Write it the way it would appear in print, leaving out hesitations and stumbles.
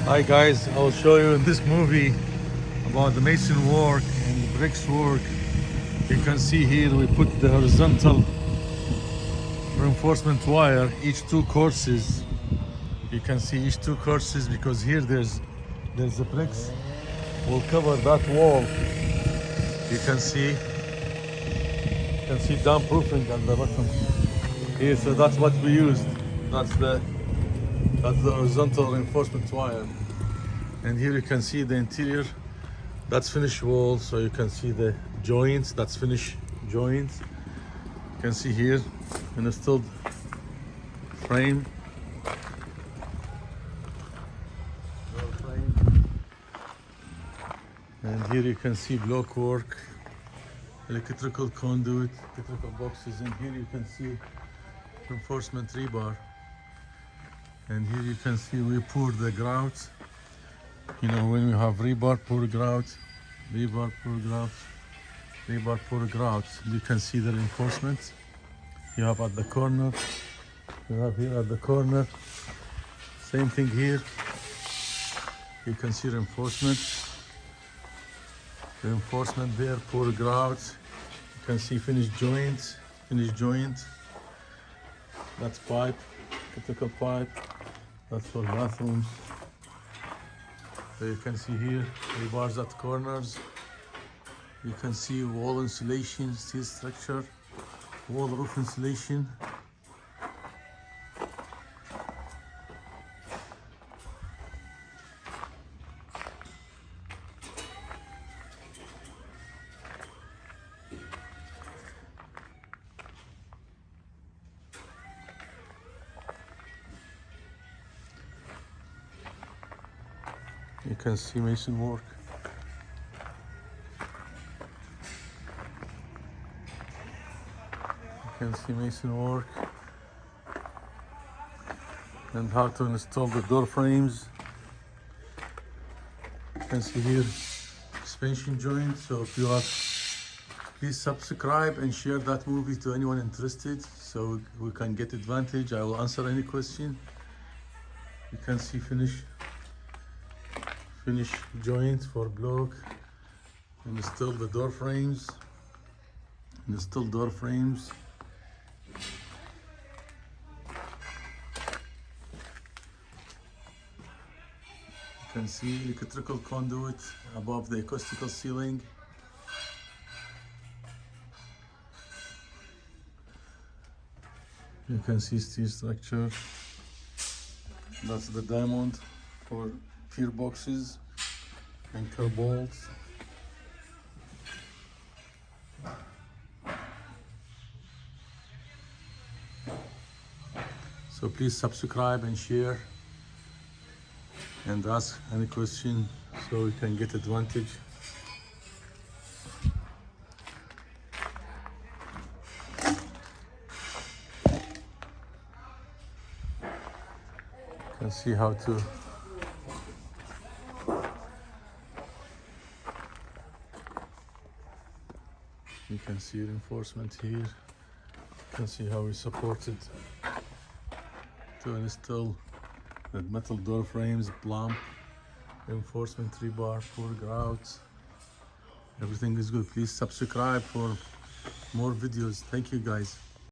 Hi guys, I will show you in this movie about the mason work and the bricks work. You can see here we put the horizontal reinforcement wire each two courses. You can see each two courses because here there's the bricks will cover that wall. You can see down proofing at the bottom here, so that's what we used. That's the horizontal reinforcement wire. And here you can see the interior. That's finished wall, so you can see the joints. That's finished joints. You can see here installed frame. And here you can see block work, electrical conduit, electrical boxes. And here you can see reinforcement rebar. And here you can see we pour the grout. You know, when we have rebar pour grout, rebar pour grout, rebar pour grout, you can see the reinforcement. You have at the corner, you have here at the corner, same thing here. You can see reinforcement there, pour grout. You can see finished joint. That's pipe, electrical pipe. That's for bathrooms. So you can see here rebars at corners. You can see wall insulation, steel structure, wall roof insulation. You can see mason work. You can see mason work and how to install the door frames. You can see here suspension joint. So if you are, please subscribe and share that movie to anyone interested so we can get advantage. I will answer any question. You can see finish joint for block. Install the door frames. Install door frames. You can see electrical conduit above the acoustical ceiling. You can see steel structure. That's the diamond for pier boxes and curb bolts. So please subscribe and share and ask any question so we can get advantage. You can see how to you can see reinforcement here. You can see how we supported to install the metal door frames, plumb, reinforcement rebar, pour grout. Everything is good. Please subscribe for more videos. Thank you guys.